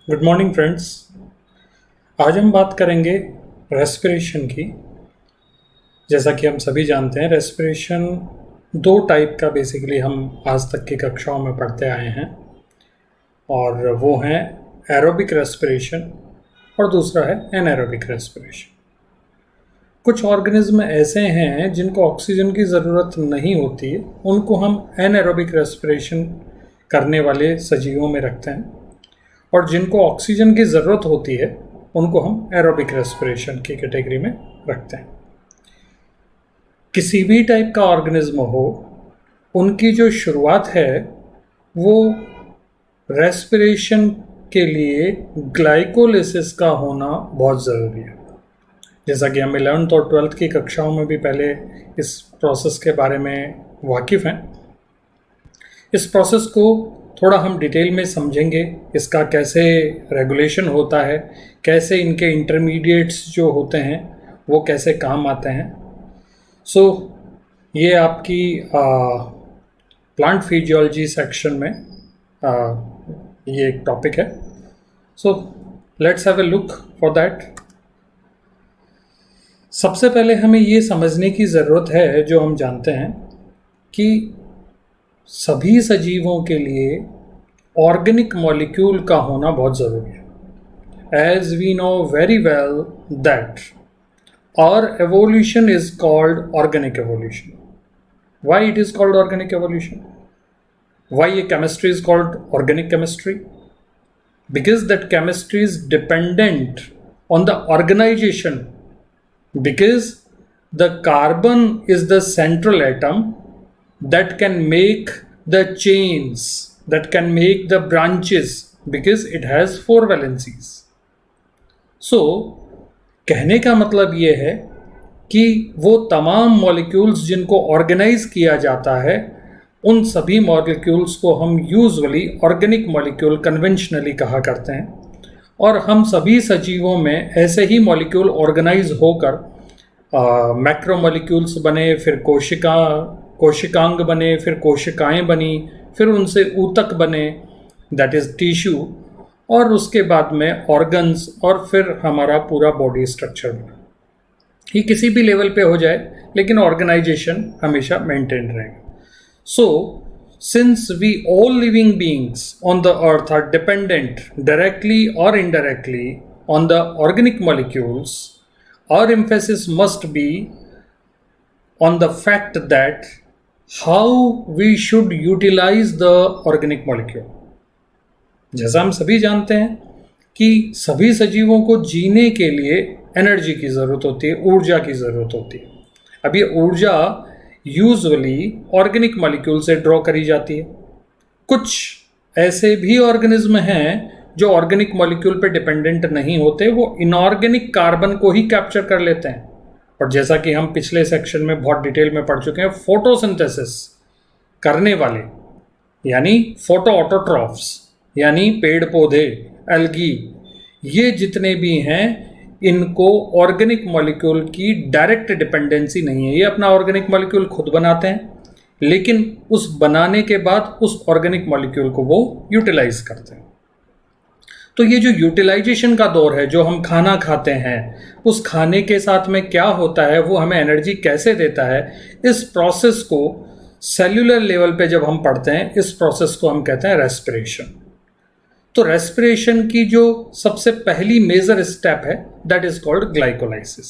Good morning friends. आज हम बात करेंगे रेस्पिरेशन की। जैसा कि हम सभी जानते हैं, रेस्पिरेशन दो टाइप का बेसिकली हम आज तक की कक्षाओं में पढ़ते आए हैं, और वो हैं एरोबिक रेस्पिरेशन और दूसरा है एनारोबिक रेस्पिरेशन। कुछ ऑर्गेनिज्म ऐसे हैं जिनको ऑक्सीजन की ज़रूरत नहीं होती है, उनको हम एनारोबिक रेस्पिरेशन करने वाले सजीवों में रखते हैं, और जिनको ऑक्सीजन की ज़रूरत होती है उनको हम एरोबिक रेस्पिरेशन की कैटेगरी में रखते हैं। किसी भी टाइप का ऑर्गेनिज्म हो, उनकी जो शुरुआत है वो रेस्पिरेशन के लिए ग्लाइकोलिसिस का होना बहुत ज़रूरी है। जैसा कि हम 11th और 12th की कक्षाओं में भी पहले इस प्रोसेस के बारे में वाकिफ़ हैं। इस प्रोसेस को थोड़ा हम डिटेल में समझेंगे, इसका कैसे रेगुलेशन होता है, कैसे इनके इंटरमीडिएट्स जो होते हैं वो कैसे काम आते हैं। ये आपकी प्लांट फिजियोलॉजी सेक्शन में ये एक टॉपिक है। Let's have a look for that. सबसे पहले हमें ये समझने की ज़रूरत है, जो हम जानते हैं कि सभी सजीवों के लिए ऑर्गेनिक मॉलिक्यूल का होना बहुत ज़रूरी है। As we know very well that our evolution is called organic evolution. Why it is called organic evolution? Why ये chemistry is called organic chemistry? Because that chemistry is dependent on the organization, because the carbon is the central atom that can make the chains, that can make the branches, because it has 4 valencies. कहने का मतलब ये है कि वो तमाम molecules जिनको organise किया जाता है, उन सभी मॉलिक्यूल्स को हम यूजुअली ऑर्गेनिक मॉलिक्यूल कन्वेंशनली कहा करते हैं, और हम सभी सजीवों में ऐसे ही मॉलिक्यूल ऑर्गेनाइज होकर मैक्रो मॉलिक्यूल्स बने, फिर कोशिकांग बने, फिर कोशिकाएं बनी, फिर उनसे ऊतक बने, दैट इज़ टिश्यू, और उसके बाद में ऑर्गन्स, और फिर हमारा पूरा बॉडी स्ट्रक्चर बना। ये किसी भी लेवल पे हो जाए, लेकिन ऑर्गेनाइजेशन हमेशा मेंटेन रहेगा। Since we all living beings on the earth are dependent directly or indirectly on the organic molecules, our emphasis must be on the fact that how we should utilize the organic molecule. जैसा हम सभी जानते हैं कि सभी सजीवों को जीने के लिए एनर्जी की ज़रूरत होती है, ऊर्जा की ज़रूरत होती है। अब ये ऊर्जा यूजुअली ऑर्गेनिक मॉलिक्यूल से ड्रॉ करी जाती है। कुछ ऐसे भी ऑर्गेनिज्म हैं जो ऑर्गेनिक मॉलिक्यूल पे डिपेंडेंट नहीं होते, वो इनऑर्गेनिक कार्बन को ही कैप्चर कर लेते हैं। और जैसा कि हम पिछले सेक्शन में बहुत डिटेल में पढ़ चुके हैं, फोटोसिंथेसिस करने वाले यानी फोटो ऑटोट्रॉफ्स, यानी पेड़ पौधे, एल्गी, ये जितने भी हैं, इनको ऑर्गेनिक मॉलिक्यूल की डायरेक्ट डिपेंडेंसी नहीं है। ये अपना ऑर्गेनिक मॉलिक्यूल खुद बनाते हैं, लेकिन उस बनाने के बाद उस ऑर्गेनिक मॉलिक्यूल को वो यूटिलाइज करते हैं। तो ये जो यूटिलाइजेशन का दौर है, जो हम खाना खाते हैं, उस खाने के साथ में क्या होता है, वो हमें एनर्जी कैसे देता है, इस प्रोसेस को सेल्यूलर लेवल पे जब हम पढ़ते हैं, इस प्रोसेस को हम कहते हैं रेस्पिरेशन। तो रेस्पिरेशन की जो सबसे पहली मेजर स्टेप है, दैट इज कॉल्ड ग्लाइकोलाइसिस।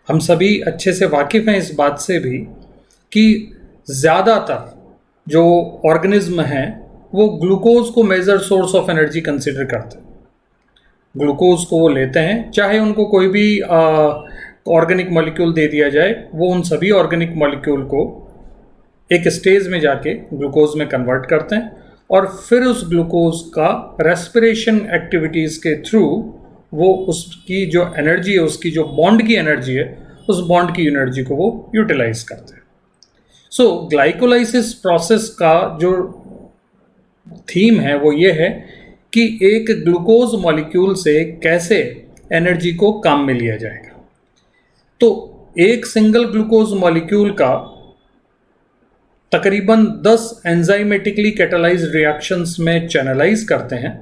हम सभी अच्छे से वाकिफ हैं इस बात से भी कि ज़्यादातर जो ऑर्गेनिज्म हैं वो ग्लूकोज को major source of energy consider करते हैं। ग्लूकोज को वो लेते हैं, चाहे उनको कोई भी ऑर्गेनिक मॉलिक्यूल दे दिया जाए, वो उन सभी ऑर्गेनिक मॉलिक्यूल को एक स्टेज में जाके ग्लूकोज में कन्वर्ट करते हैं, और फिर उस ग्लूकोज का रेस्पिरेशन एक्टिविटीज़ के थ्रू वो उसकी जो एनर्जी है, उसकी जो बॉन्ड की एनर्जी है, उस बॉन्ड की एनर्जी को वो यूटिलाइज करते हैं। ग्लाइकोलाइसिस प्रोसेस का जो थीम है वो ये है कि एक ग्लूकोज मॉलिक्यूल से कैसे एनर्जी को काम में लिया जाएगा। तो एक सिंगल ग्लूकोज मॉलिक्यूल का तकरीबन 10 एंजाइमेटिकली कैटालाइज्ड रिएक्शंस में चैनलाइज करते हैं,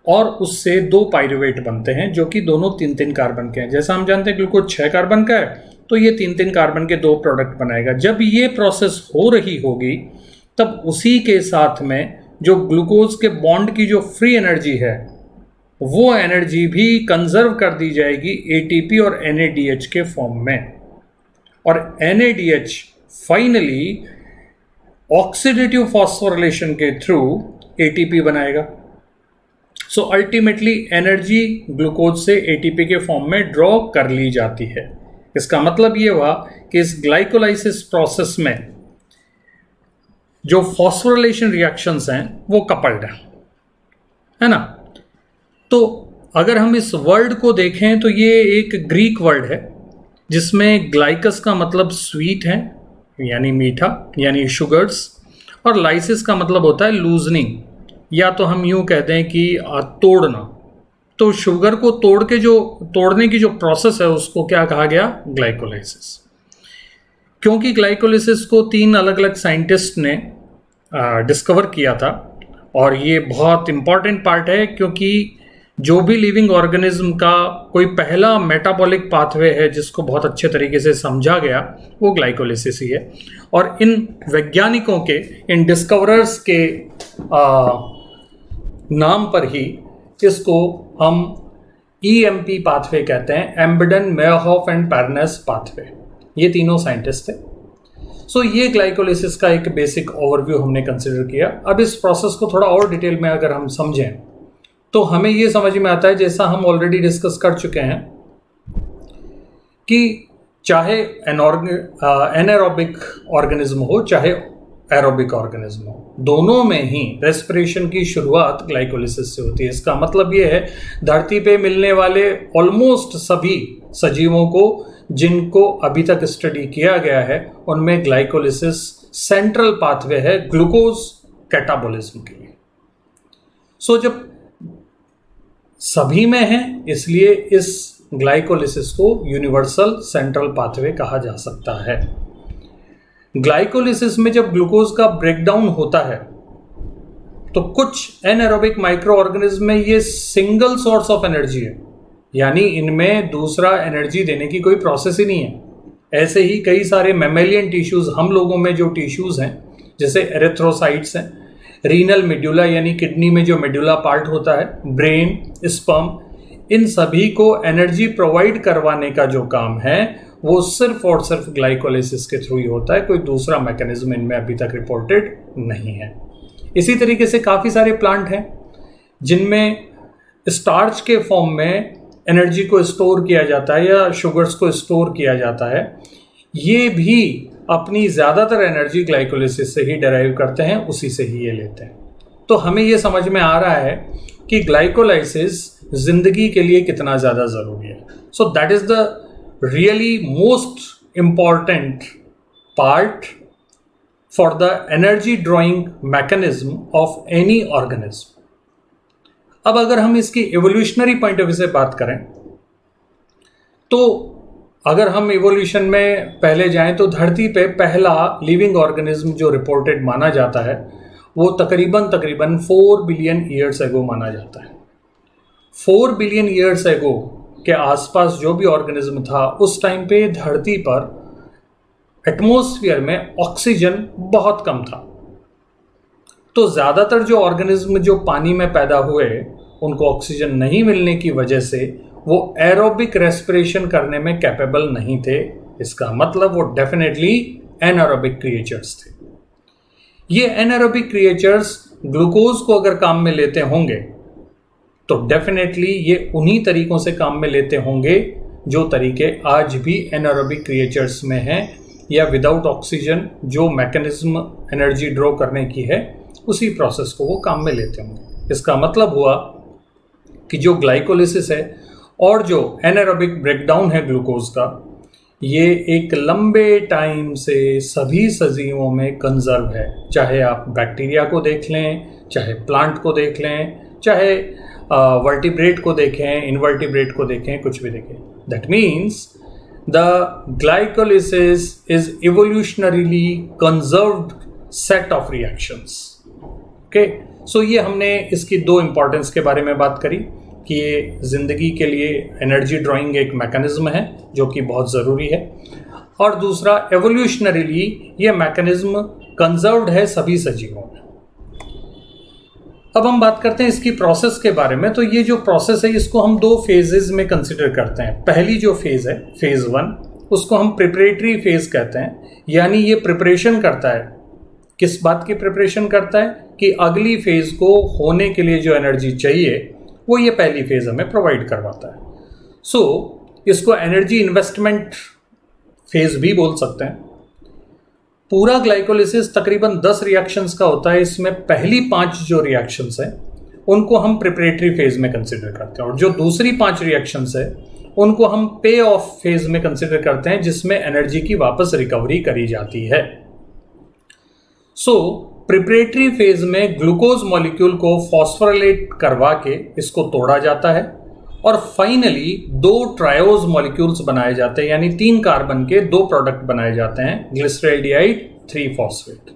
और उससे 2 पायरुवेट बनते हैं जो कि दोनों 3-3 कार्बन के हैं। जैसा हम जानते हैं ग्लूकोज 6 कार्बन का है, तो ये 3-3 कार्बन के 2 प्रोडक्ट बनाएगा। जब ये प्रोसेस हो रही होगी तब उसी के साथ में जो ग्लूकोज के बॉन्ड की जो फ्री एनर्जी है वो एनर्जी भी कंजर्व कर दी जाएगी एटीपी और NADH के फॉर्म में, और NADH फाइनली ऑक्सीडेटिव फॉस्फोरिलेशन के थ्रू ATP बनाएगा। सो अल्टीमेटली एनर्जी ग्लूकोज से ATP के फॉर्म में ड्रॉ कर ली जाती है। इसका मतलब ये हुआ कि इस ग्लाइकोलाइसिस प्रोसेस में जो फॉस्फोरिलेशन रिएक्शंस हैं वो कपल्ड है ना। तो अगर हम इस वर्ड को देखें तो ये एक ग्रीक वर्ड है जिसमें ग्लाइकस का मतलब स्वीट है यानी मीठा यानी शुगर्स, और लाइसिस का मतलब होता है लूजनिंग, या तो हम यूं कहते हैं कि तोड़ना। तो शुगर को तोड़ने की जो प्रोसेस है उसको क्या कहा गया? ग्लाइकोलाइसिस। क्योंकि ग्लाइकोलाइसिस को 3 अलग अलग साइंटिस्ट ने डिस्कवर किया था, और ये बहुत इंपॉर्टेंट पार्ट है क्योंकि जो भी लिविंग ऑर्गेनिज्म का कोई पहला मेटाबॉलिक पाथवे है जिसको बहुत अच्छे तरीके से समझा गया वो ग्लाइकोलाइसिस ही है। और इन वैज्ञानिकों के, इन डिस्कवरर्स के नाम पर ही इसको हम EMP पाथवे कहते हैं, एम्बेडन, मेयरहोफ एंड पैरनेस पाथवे। ये तीनों साइंटिस्ट थे। सो ये ग्लाइकोलाइसिस का एक बेसिक ओवरव्यू हमने कंसिडर किया। अब इस प्रोसेस को थोड़ा और डिटेल में अगर हम समझें तो हमें ये समझ में आता है, जैसा हम ऑलरेडी डिस्कस कर चुके हैं, कि चाहे एनारोबिक ऑर्गेनिज्म हो चाहे एरोबिक ऑर्गेनिज्म हो, दोनों में ही रेस्पिरेशन की शुरुआत ग्लाइकोलाइसिस से होती है। इसका मतलब ये है धरती पे मिलने वाले ऑलमोस्ट सभी सजीवों को जिनको अभी तक स्टडी किया गया है उनमें ग्लाइकोलाइसिस सेंट्रल पाथवे है ग्लूकोज कैटाबॉलिज्म के लिए। सो जब सभी में है इसलिए इस ग्लाइकोलाइसिस को यूनिवर्सल सेंट्रल पाथवे कहा जा सकता है। ग्लाइकोलाइसिस में जब ग्लूकोज का ब्रेकडाउन होता है तो कुछ एनारोबिक माइक्रो ऑर्गेनिज्म में ये सिंगल सोर्स ऑफ एनर्जी है, यानी इनमें दूसरा एनर्जी देने की कोई प्रोसेस ही नहीं है। ऐसे ही कई सारे मैमेलियन टिश्यूज, हम लोगों में जो टिश्यूज हैं जैसे एरिथ्रोसाइट्स हैं, रीनल मेडुला यानी किडनी में जो मेडुला पार्ट होता है, ब्रेन, स्पर्म, इन सभी को एनर्जी प्रोवाइड करवाने का जो काम है वो सिर्फ और सिर्फ ग्लाइकोलाइसिस के थ्रू ही होता है। कोई दूसरा मैकेनिज्म इनमें अभी तक रिपोर्टेड नहीं है। इसी तरीके से काफ़ी सारे प्लांट हैं जिनमें स्टार्च के फॉर्म में एनर्जी को स्टोर किया जाता है या शुगर्स को स्टोर किया जाता है। ये भी अपनी ज़्यादातर एनर्जी ग्लाइकोलाइसिस से ही डिराइव करते हैं, उसी से ही ये लेते हैं। तो हमें ये समझ में आ रहा है कि ग्लाइकोलाइसिस जिंदगी के लिए कितना ज़्यादा ज़रूरी है। So that is the really most important part for the energy drawing mechanism of any organism. अब अगर हम इसकी एवोल्यूशनरी पॉइंट ऑफ व्यू से बात करें तो अगर हम इवोल्यूशन में पहले जाएं तो धरती पे पहला लिविंग ऑर्गेनिज्म जो रिपोर्टेड माना जाता है वो तकरीबन 4 बिलियन ईयर्स एगो माना जाता है। 4 बिलियन ईयर्स एगो के आसपास जो भी ऑर्गेनिज्म था उस टाइम पे धरती पर एटमॉस्फेयर में ऑक्सीजन बहुत कम था। तो ज़्यादातर जो ऑर्गेनिज्म जो पानी में पैदा हुए उनको ऑक्सीजन नहीं मिलने की वजह से वो एरोबिक रेस्पिरेशन करने में कैपेबल नहीं थे। इसका मतलब वो डेफिनेटली एनारोबिक क्रिएचर्स थे। ये एनारोबिक क्रिएचर्स ग्लूकोज को अगर काम में लेते होंगे तो डेफिनेटली ये उन्हीं तरीकों से काम में लेते होंगे जो तरीके आज भी एनारोबिक क्रिएचर्स में हैं, या विदाउट ऑक्सीजन जो मैकेनिज्म एनर्जी ड्रॉ करने की है उसी प्रोसेस को वो काम में लेते होंगे। इसका मतलब हुआ कि जो ग्लाइकोलाइसिस है और जो एनारोबिक ब्रेकडाउन है ग्लूकोज का, ये एक लंबे टाइम से सभी सजीवों में कंजर्व है। चाहे आप बैक्टीरिया को देख लें, चाहे प्लांट को देख लें, चाहे वर्टिब्रेट को देखें, इनवर्टिब्रेट को देखें, कुछ भी देखें। That means the glycolysis is evolutionarily conserved set of reactions. Okay, सो ये हमने इसकी दो इम्पॉर्टेंस के बारे में बात करी कि ये ज़िंदगी के लिए एनर्जी ड्राइंग एक मैकेनिज्म है जो कि बहुत ज़रूरी है, और दूसरा एवोल्यूशनरीली ये मैकेनिज्म कंजर्व्ड है सभी सजीवों में। अब हम बात करते हैं इसकी प्रोसेस के बारे में। तो ये जो प्रोसेस है इसको हम दो फेजेस में कंसिडर करते हैं। पहली जो फेज है, फेज 1, उसको हम प्रिपरेटरी फेज कहते हैं, यानी ये प्रिपरेशन करता है। किस बात की प्रिपरेशन करता है? कि अगली फेज को होने के लिए जो एनर्जी चाहिए वो ये पहली फेज हमें प्रोवाइड करवाता है। सो इसको एनर्जी इन्वेस्टमेंट फेज भी बोल सकते हैं। पूरा ग्लाइकोलिसिस तकरीबन 10 रिएक्शंस का होता है। इसमें पहली 5 जो रिएक्शंस हैं उनको हम प्रिपरेटरी फेज में कंसिडर करते हैं, और जो दूसरी 5 रिएक्शंस है उनको हम पे ऑफ फेज में कंसिडर करते हैं, जिसमें एनर्जी की वापस रिकवरी करी जाती है। सो प्रिपरेटरी फेज में ग्लूकोज मॉलिक्यूल को फॉस्फोराइलेट करवा के इसको तोड़ा जाता है, और फाइनली 2 ट्रायोज मॉलिक्यूल्स बनाए जाते हैं, यानी 3 कार्बन के 2 प्रोडक्ट बनाए जाते हैं, ग्लिसरैल्डिहाइड 3 फॉस्फेट,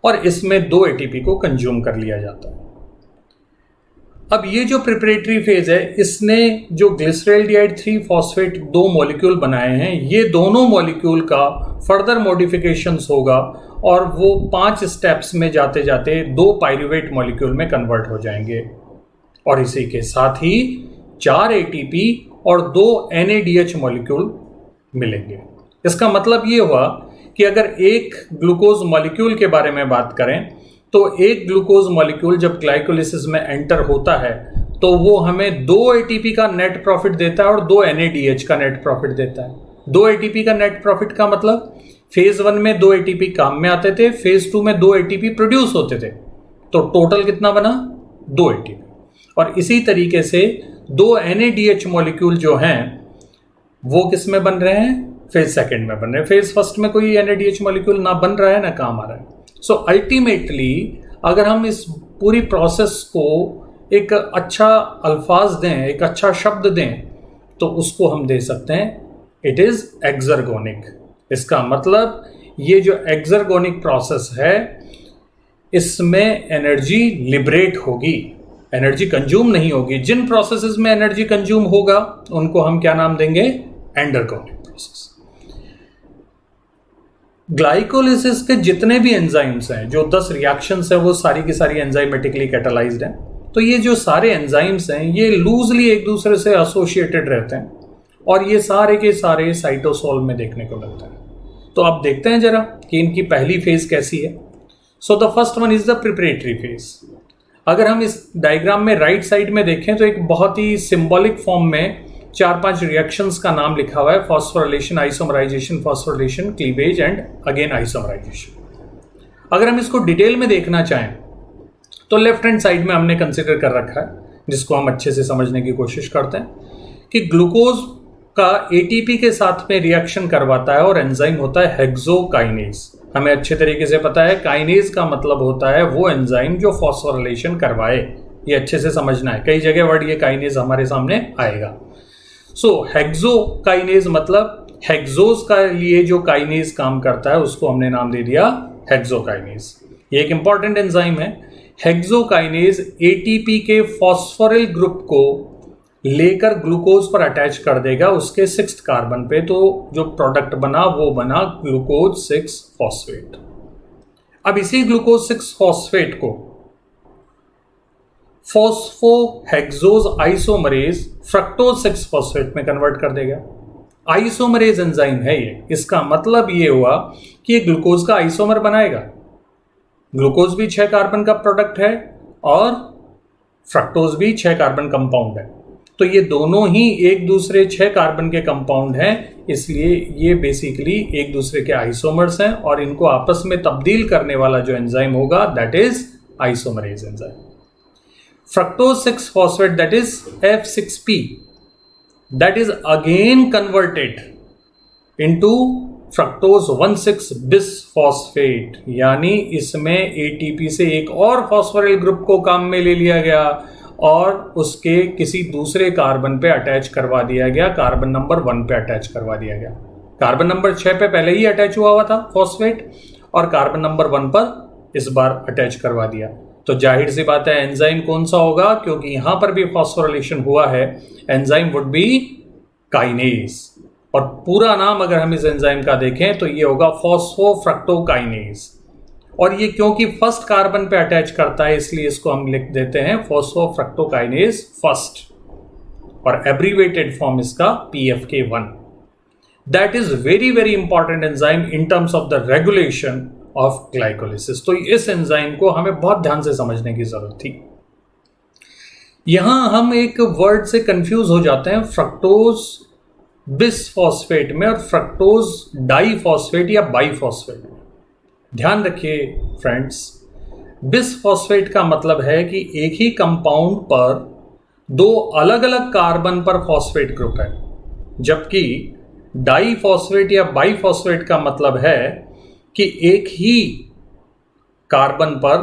और इसमें 2 एटीपी को कंज्यूम कर लिया जाता है। अब ये जो प्रिपरेटरी फेज है, इसने जो ग्लिसरैल्डिहाइड 3 फॉस्फेट 2 मॉलिक्यूल बनाए हैं, ये दोनों मॉलिक्यूल का फर्दर मॉडिफिकेशंस होगा और वो 5 स्टेप्स में जाते जाते 2 पाइरूवेट मॉलिक्यूल में कन्वर्ट हो जाएंगे, और इसी के साथ ही 4 एटीपी और 2 NADH मॉलिक्यूल मिलेंगे। इसका मतलब ये हुआ कि अगर एक ग्लूकोज मॉलिक्यूल के बारे में बात करें तो एक ग्लूकोज मॉलिक्यूल जब ग्लाइकोलिसिस में एंटर होता है तो वो हमें 2 एटीपी का नेट प्रॉफिट देता है और 2 NADH का नेट प्रॉफिट देता है। 2 एटीपी का नेट प्रॉफिट का मतलब फेज 1 में 2 एटीपी काम में आते थे, फेज 2 में 2 एटीपी प्रोड्यूस होते थे, तो टोटल कितना बना? 2 एटीपी। और इसी तरीके से 2 NADH मॉलिक्यूल जो हैं वो किस में बन रहे हैं? फेज सेकंड में बन रहे हैं। फेज फर्स्ट में कोई NADH मॉलिक्यूल ना बन रहा है ना काम आ रहा है। सो अल्टीमेटली अगर हम इस पूरी प्रोसेस को एक अच्छा अल्फाज दें, एक अच्छा शब्द दें, तो उसको हम दे सकते हैं इट इज एक्सर्गोनिक। इसका मतलब ये जो एक्सर्गोनिक प्रोसेस है इसमें एनर्जी लिबरेट होगी, एनर्जी कंज्यूम नहीं होगी। जिन प्रोसेसेस में एनर्जी कंज्यूम होगा उनको हम क्या नाम देंगे? Endergonic process. ग्लाइकोलिसिस के जितने भी एंजाइम्स हैं, जो 10 रिएक्शंस हैं, वो सारी की सारी एंजाइमेटिकली कैटालाइज्ड हैं। तो ये जो सारे एंजाइम्स हैं ये लूजली एक दूसरे से एसोसिएटेड रहते हैं, और ये सारे के सारे साइटोसोल में देखने को मिलते हैं। तो आप देखते हैं जरा कि इनकी पहली फेज कैसी है। So the first one is the preparatory phase. अगर हम इस डायग्राम में राइट साइड में देखें तो एक बहुत ही सिंबॉलिक फॉर्म में 4-5 रिएक्शंस का नाम लिखा हुआ है: phosphorylation, isomerization, phosphorylation, cleavage and again isomerization. अगर हम इसको डिटेल में देखना चाहें तो लेफ्ट हैंड साइड में हमने कंसिडर कर रखा है, जिसको हम अच्छे से समझने की कोशिश करते हैं, कि ग्लूकोज का एटीपी के साथ में रिएक्शन करवाता है और एंजाइम होता है हेक्सोकाइनेज। हमें अच्छे तरीके से पता है काइनेज का मतलब होता है वो एंजाइम जो फॉस्फोराइलेशन करवाए। ये अच्छे से समझना है, कई जगह वर्ड ये काइनेज हमारे सामने आएगा। सो हेक्सोकाइनेज मतलब हेक्सोज का लिए जो काइनेज काम करता है उसको हमने नाम दे दिया हेक्सोकाइनेज। ये एक इंपॉर्टेंट एंजाइम है। हेक्सोकाइनेज एटीपी के फॉस्फोरिल ग्रुप को लेकर ग्लूकोज पर अटैच कर देगा उसके 6th कार्बन पे, तो जो प्रोडक्ट बना वो बना ग्लूकोज 6 फॉस्फेट। अब इसी ग्लूकोज 6 फॉस्फेट को फॉस्फोहेक्सोज आइसोमरेज फ्रक्टोज 6 फॉस्फेट में कन्वर्ट कर देगा। आइसोमरेज एंजाइम है ये। इसका मतलब ये हुआ कि ये ग्लूकोज का आइसोमर बनाएगा। ग्लूकोज भी 6 कार्बन का प्रोडक्ट है और फ्रक्टोज भी 6 कार्बन कंपाउंड है, तो ये दोनों ही एक दूसरे 6 कार्बन के कंपाउंड हैं, इसलिए ये बेसिकली एक दूसरे के आइसोमर्स हैं, और इनको आपस में तब्दील करने वाला जो एंजाइम होगा that is isomerase enzyme. Fructose 6 phosphate that is F6P that is again converted into fructose 1,6 bisphosphate, यानी इसमें एटीपी से एक और फॉस्फोरिल ग्रुप को काम में ले लिया गया और उसके किसी दूसरे कार्बन पे अटैच करवा दिया गया, कार्बन नंबर 1 पे अटैच करवा दिया गया। कार्बन नंबर 6 पे पहले ही अटैच हुआ था फॉस्फेट, और कार्बन नंबर 1 पर इस बार अटैच करवा दिया। तो जाहिर सी बात है एंजाइम कौन सा होगा, क्योंकि यहां पर भी फॉस्फोरिलेशन हुआ है, एंजाइम वुड बी काइनेज। और पूरा नाम अगर हम इस एंजाइम का देखें तो ये होगा फॉस्फोफ्रक्टोकाइनेज। और ये क्योंकि फर्स्ट कार्बन पे अटैच करता है इसलिए इसको हम लिख देते हैं फॉस्फोफ्रक्टोकाइनेज फर्स्ट, और एब्रीवेटेड फॉर्म इसका PFK1। That is very very important enzyme in terms of the regulation of glycolysis. तो इस एंजाइम को हमें बहुत ध्यान से समझने की जरूरत थी। यहां हम एक वर्ड से कंफ्यूज हो जाते हैं, फ्रक्टोज बिसफॉस्फेट में और फ्रक्टोज डाइफॉस्फेट या बाइफॉस्फेट में। ध्यान रखिए फ्रेंड्स, बिसफॉस्फेट का मतलब है कि एक ही कंपाउंड पर दो अलग अलग कार्बन पर फॉस्फेट ग्रुप है, जबकि डाइफॉस्फेट या बाइफॉस्फेट का मतलब है कि एक ही कार्बन पर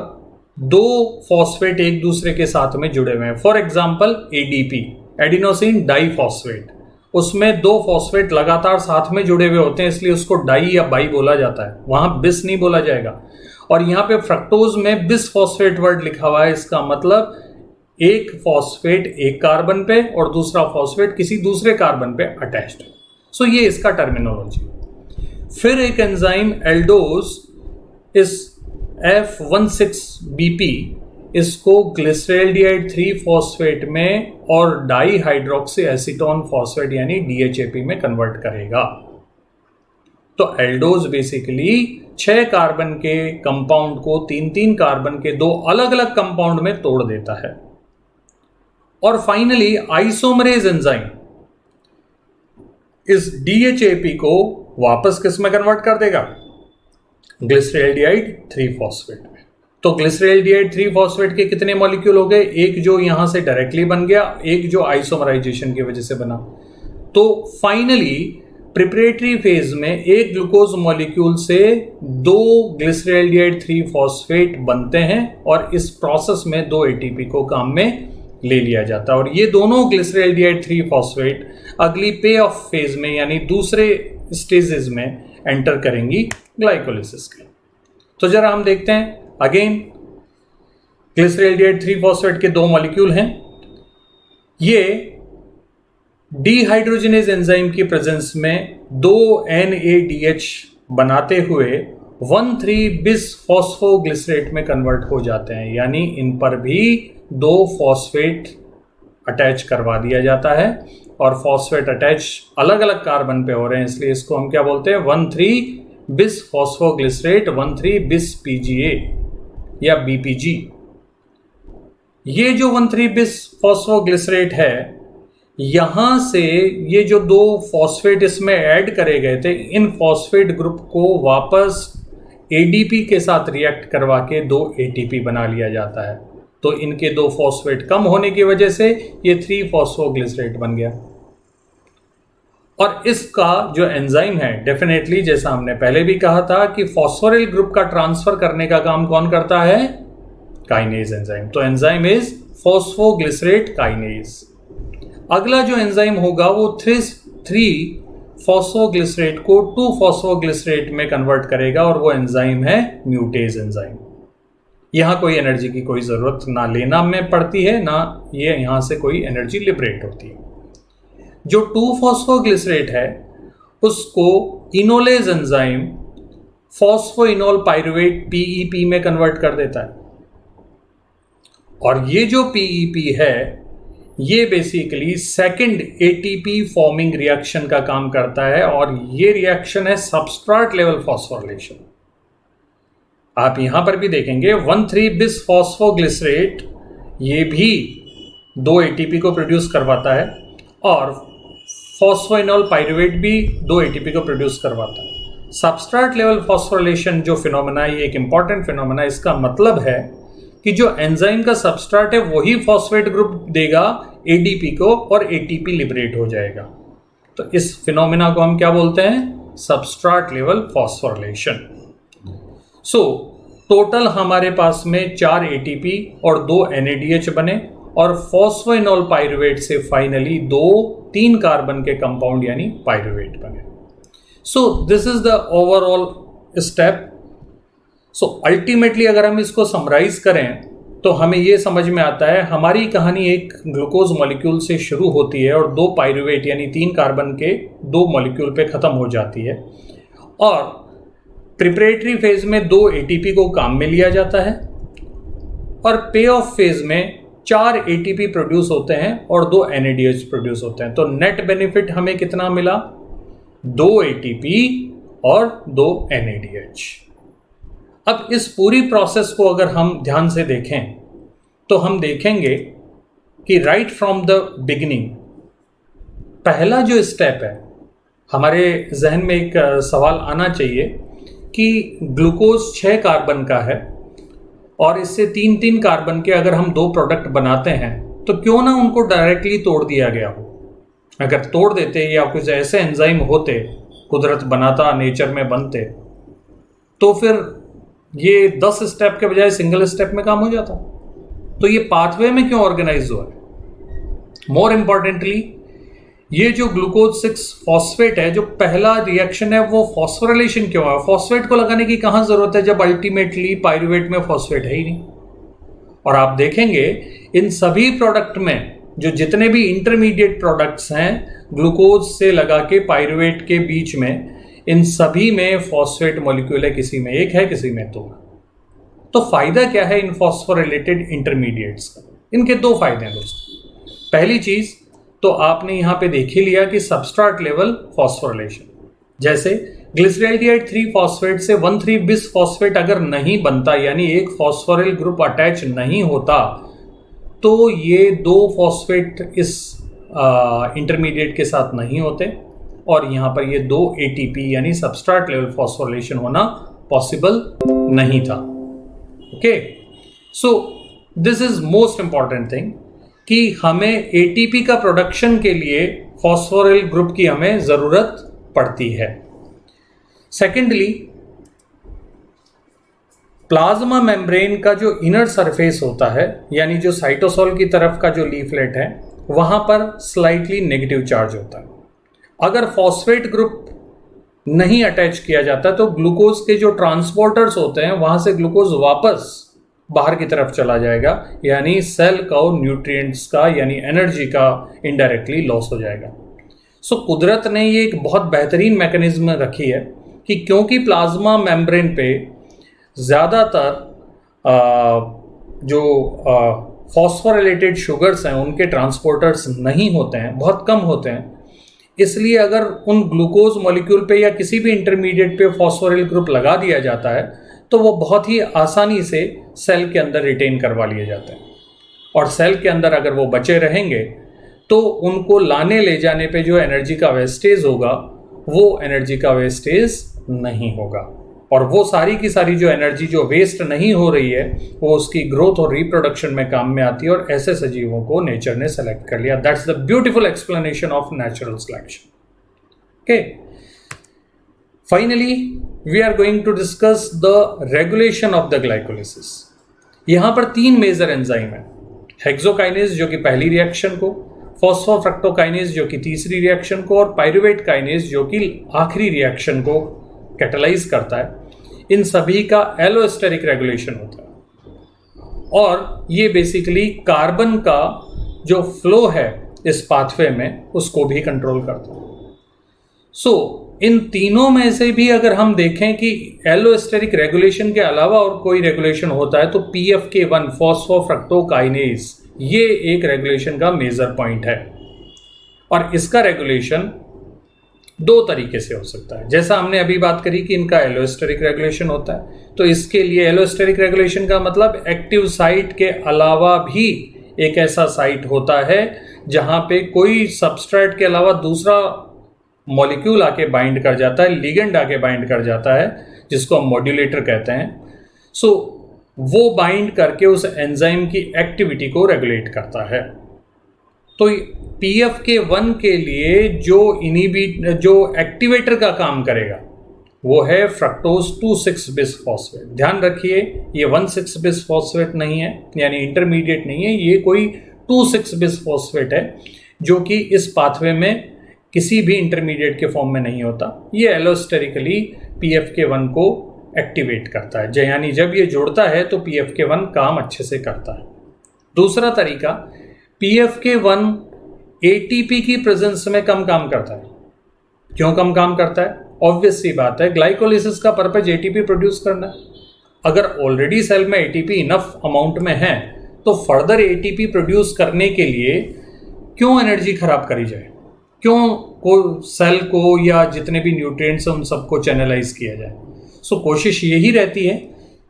दो फॉस्फेट एक दूसरे के साथ में जुड़े हुए हैं। For example ADP, adenosine diphosphate, उसमें दो फॉस्फेट लगातार साथ में जुड़े हुए होते हैं, इसलिए उसको डाई या बाई बोला जाता है, वहां बिस नहीं बोला जाएगा। और यहां पे फ्रक्टोज में बिसफॉस्फेट वर्ड लिखा हुआ है, इसका मतलब एक फॉस्फेट एक कार्बन पे और दूसरा फॉस्फेट किसी दूसरे कार्बन पे अटैच्ड है। सो ये इसका टर्मिनोलॉजी। फिर एक एंजाइम एल्डोज इस F16BP इसको ग्लिसरैल्डिहाइड 3 फॉस्फेट में और डाई हाइड्रोक्सी एसीटोन फॉस्फेट यानी DHAP में कन्वर्ट करेगा। तो एल्डोज बेसिकली 6 कार्बन के कंपाउंड को 3-3 कार्बन के दो अलग अलग कंपाउंड में तोड़ देता है। और फाइनली आइसोमरेज एंजाइम इस DHAP को वापस किस में कन्वर्ट कर देगा, ग्लिसरैल्डिहाइड 3 फॉस्फेट में। तो ग्लिसरैल्डिहाइड 3 फॉस्फेट के कितने मॉलिक्यूल हो गए, एक जो यहां से डायरेक्टली बन गया, एक जो आइसोमराइजेशन की वजह से बना। तो फाइनली प्रिपरेटरी फेज में एक ग्लूकोज मॉलिक्यूल से दो ग्लिसरैल्डिहाइड 3 फॉस्फेट बनते हैं और इस प्रोसेस में 2 ATP को काम में ले लिया जाता है। और ये दोनों ग्लिसरैल्डिहाइड 3 फॉस्फेट अगली पे ऑफ फेज में यानी दूसरे स्टेजेस में एंटर करेंगी ग्लाइकोलिसिस के। तो जरा हम देखते हैं अगेन, ग्लिसरैल्डिहाइड 3 फॉस्फेट के दो मॉलिक्यूल हैं। ये डिहाइड्रोजनेज एंजाइम की प्रेजेंस में 2 NADH बनाते हुए 1,3 बिस फॉस्फोग्लिसरेट में कन्वर्ट हो जाते हैं, यानी इन पर भी 2 फॉस्फेट अटैच करवा दिया जाता है। और फॉस्फेट अटैच अलग अलग कार्बन पे हो रहे हैं, इसलिए इसको हम क्या बोलते हैं, 1,3 बिस फॉस्फोग्लिसरेट 1,3 बिस PGA या BPG। ये जो 1,3 बिस फॉस्फोग्लिसरेट है, यहां से ये जो 2 फॉस्फेट इसमें ऐड करे गए थे, इन फॉस्फेट ग्रुप को वापस ADP के साथ रिएक्ट करवा के 2 ATP बना लिया जाता है। तो इनके 2 फॉस्फेट कम होने की वजह से ये 3 फॉस्फोग्लिसरेट बन गया। और इसका जो एंजाइम है, डेफिनेटली जैसा हमने पहले भी कहा था कि फॉस्फोरिल ग्रुप का ट्रांसफर करने का काम कौन करता है, काइनेज एंजाइम। तो एंजाइम इज फॉस्फोग्लिसरेट काइनेज। अगला जो एंजाइम होगा वो 3 फॉस्फोग्लिसरेट को 2 फॉस्फोग्लिसरेट में कन्वर्ट करेगा और वो एंजाइम है म्यूटेज एंजाइम। यहां कोई एनर्जी की कोई जरूरत ना लेना में पड़ती है, ना ये यहां से कोई एनर्जी लिबरेट होती है। जो 2 फॉस्फोग्लिसरेट है उसको enolase enzyme phosphoenol pyruvate PEP में कन्वर्ट कर देता है। और ये जो PEP है ये basically second ATP forming reaction का काम करता है, और ये रिएक्शन है सबस्ट्रेट लेवल फॉस्फोरिलेशन। आप यहां पर भी देखेंगे 1,3 बिस फॉस्फोग्लिसरेट ये भी 2 ATP को प्रोड्यूस करवाता है और फॉस्फोइनोल पाइरुवेट भी 2 ATP को प्रोड्यूस करवाता है। सबस्ट्रेट लेवल फॉस्फोरिलेशन जो फिनोमेना है, ये एक इंपॉर्टेंट फिनोमेना। इसका मतलब है कि जो एंजाइम का सबस्ट्रेट है वही फॉस्फेट ग्रुप देगा ADP को और ATP लिबरेट हो जाएगा। तो इस फिनोमेना को हम क्या बोलते हैं, substrate level phosphorylation. So total हमारे पास में 4 ATP और 2 NADH बने और फॉस्फोइनोल पाइरुवेट से फाइनली 2-3 कार्बन के कंपाउंड यानी पाइरुवेट बने। So this is the overall step. So ultimately अगर हम इसको समराइज करें तो हमें ये समझ में आता है हमारी कहानी एक ग्लूकोज मॉलिक्यूल से शुरू होती है और 2 पाइरुवेट यानी 3 कार्बन के 2 मॉलिक्यूल पे ख़त्म हो जाती है, और प्रिपरेटरी फेज में 2 ATP को काम में लिया जाता है, और पे ऑफ फेज में 4 ATP प्रोड्यूस होते हैं और 2 NADH प्रोड्यूस होते हैं। तो नेट बेनिफिट हमें कितना मिला? 2 ATP और 2 NADH। अब इस पूरी प्रोसेस को अगर हम ध्यान से देखें तो हम देखेंगे कि राइट फ्रॉम द बिगिनिंग पहला जो स्टेप है, हमारे जहन में एक सवाल आना चाहिए कि ग्लूकोज 6 कार्बन का है और इससे 3-3 कार्बन के अगर हम 2 प्रोडक्ट बनाते हैं तो क्यों ना उनको डायरेक्टली तोड़ दिया गया हो। अगर तोड़ देते या कुछ ऐसे एंजाइम होते, कुदरत बनाता, नेचर में बनते, तो फिर ये 10 स्टेप के बजाय सिंगल स्टेप में काम हो जाता। तो ये पाथवे में क्यों ऑर्गेनाइज हुआ है? मोर इंपॉर्टेंटली, ये जो ग्लूकोज 6 फॉस्फेट है, जो पहला रिएक्शन है, वो फॉस्फोरिलेशन क्यों है? फॉस्फेट को लगाने की कहां जरूरत है जब अल्टीमेटली पाइरुवेट में फॉस्फेट है ही नहीं। और आप देखेंगे इन सभी प्रोडक्ट में जो जितने भी इंटरमीडिएट प्रोडक्ट्स हैं ग्लूकोज से लगा के पाइरुवेट के बीच में, इन सभी में फॉस्फेट मॉलिक्यूल है, किसी में 1 है, किसी में 2 है। तो फायदा क्या है इन फॉस्फोरिलेटेड इंटरमीडिएट्स का? इनके 2 फायदे हैं दोस्तों। पहली चीज तो आपने यहां पे देख ही लिया कि सबस्ट्रेट लेवल फॉस्फोरिलेशन, जैसे ग्लिसरैल्डिहाइड 3 फॉस्फेट से 1,3 बिस फॉस्फेट अगर नहीं बनता, यानी एक फॉस्फोरिल ग्रुप अटैच नहीं होता, तो ये 2 फॉस्फेट इस इंटरमीडिएट के साथ नहीं होते और यहां पर ये 2 ATP यानी सबस्ट्रेट लेवल फॉस्फोरिलेशन होना पॉसिबल नहीं था। Okay, so this is most important thing कि हमें ATP का प्रोडक्शन के लिए फॉस्फोरिल ग्रुप की हमें जरूरत पड़ती है। सेकेंडली, प्लाज्मा मेम्ब्रेन का जो इनर सरफेस होता है, यानी जो साइटोसोल की तरफ का जो लीफलेट है, वहां पर स्लाइटली नेगेटिव चार्ज होता है। अगर फॉस्फेट ग्रुप नहीं अटैच किया जाता तो ग्लूकोज के जो ट्रांसपोर्टर्स होते हैं वहां से ग्लूकोज वापस बाहर की तरफ चला जाएगा, यानी सेल का न्यूट्रिएंट्स का यानी एनर्जी का इनडायरेक्टली लॉस हो जाएगा। सो कुदरत ने ये एक बहुत बेहतरीन मैकेनिज्म रखी है कि क्योंकि प्लाज्मा मेम्ब्रेन पे ज़्यादातर जो फॉस्फोरिलेटेड शुगर्स हैं उनके ट्रांसपोर्टर्स नहीं होते हैं, बहुत कम होते हैं, इसलिए अगर उन ग्लूकोज मॉलिक्यूल पे या किसी भी इंटरमीडिएट पे फॉस्फोरिल ग्रुप लगा दिया जाता है तो वो बहुत ही आसानी से सेल के अंदर रिटेन करवा लिए जाते हैं, और सेल के अंदर अगर वो बचे रहेंगे तो उनको लाने ले जाने पे जो एनर्जी का वेस्टेज होगा वो एनर्जी का वेस्टेज नहीं होगा, और वो सारी की सारी जो एनर्जी जो वेस्ट नहीं हो रही है वो उसकी ग्रोथ और रिप्रोडक्शन में काम में आती है, और ऐसे सजीवों को नेचर ने सेलेक्ट कर लिया। That's the beautiful explanation of natural selection. Okay, finally we are going to discuss the regulation of the glycolysis. यहां पर 3 मेजर एंजाइम है, हेक्सोकाइनेज जो कि पहली रिएक्शन को, फॉस्फोफ्रक्टोकाइनेज जो कि तीसरी रिएक्शन को, और पाइरुवेट काइनेज जो कि आखिरी रिएक्शन को कैटलाइज करता है। इन सभी का एलोस्टेरिक रेगुलेशन होता है, और ये बेसिकली कार्बन का जो फ्लो है इस पाथवे में उसको भी कंट्रोल करता है। सो इन तीनों में से भी अगर हम देखें कि एलोस्टेरिक रेगुलेशन के अलावा और कोई रेगुलेशन होता है तो PFK1 फॉस्फोफ्रक्टोकाइनेज ये एक रेगुलेशन का मेजर पॉइंट है, और इसका रेगुलेशन 2 तरीके से हो सकता है। जैसा हमने अभी बात करी कि इनका एलोस्टेरिक रेगुलेशन होता है, तो इसके लिए एलोस्टेरिक रेगुलेशन का मतलब एक्टिव साइट के अलावा भी एक ऐसा साइट होता है जहां पे कोई सबस्ट्रेट के अलावा दूसरा मॉलिक्यूल आके बाइंड कर जाता है, लिगेंड आके बाइंड कर जाता है, जिसको हम मॉड्यूलेटर कहते हैं। सो वो बाइंड करके उस एंजाइम की एक्टिविटी को रेगुलेट करता है। तो PFK1 के लिए जो एक्टिवेटर का काम करेगा वो है फ्रक्टोज 2,6 बिस फॉस्फेट। ध्यान रखिए ये 1,6 बिस फॉस्फेट नहीं है, यानी इंटरमीडिएट नहीं है, ये कोई 2,6 बिस फॉस्फेट है जो कि इस पाथवे में किसी भी इंटरमीडिएट के फॉर्म में नहीं होता। ये एलोस्टेरिकली PFK1 को एक्टिवेट करता है, यानी जब ये जुड़ता है तो PFK1 काम अच्छे से करता है। दूसरा तरीका, PFK1 ATP की प्रेजेंस में कम काम करता है। क्यों कम काम करता है? ऑब्वियस सी बात है, ग्लाइकोलिसिस का पर्पज ATP प्रोड्यूस करना है। अगर ऑलरेडी सेल में ATP इनफ अमाउंट में है तो फर्दर ATP प्रोड्यूस करने के लिए क्यों एनर्जी खराब करी जाए, क्यों को सेल को या जितने भी न्यूट्रिएंट्स उन सबको चैनलाइज किया जाए। सो कोशिश यही रहती है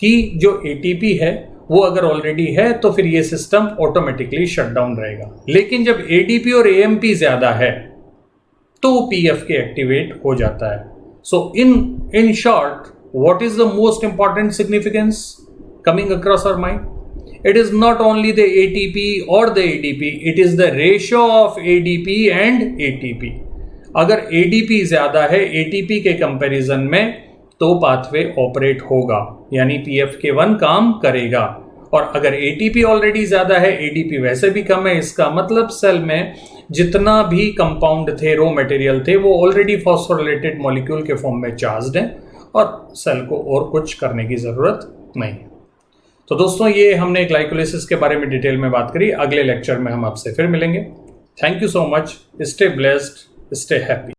कि जो ATP है वो अगर ऑलरेडी है तो फिर ये सिस्टम ऑटोमेटिकली शट डाउन रहेगा। लेकिन जब ADP और AMP ज्यादा है तो PFK एक्टिवेट हो जाता है। So in short, what is the most important significance coming across our mind? It is not only the ATP or the ADP, it is the ratio of ADP and ATP. अगर ADP ज्यादा है ATP के comparison में तो pathway operate होगा, यानी PFK1 काम करेगा। और अगर ATP ऑलरेडी ज्यादा है, ADP वैसे भी कम है, इसका मतलब सेल में जितना भी कंपाउंड थे, रॉ मटेरियल थे, वो ऑलरेडी फॉस्फोरिलेटेड मॉलिक्यूल के फॉर्म में चार्ज्ड है और सेल को और कुछ करने की जरूरत नहीं। तो दोस्तों, ये हमने ग्लाइकोलिसिस के बारे में डिटेल में बात करी। अगले लेक्चर में हम आपसे फिर मिलेंगे। Thank you so much. Stay blessed, stay happy.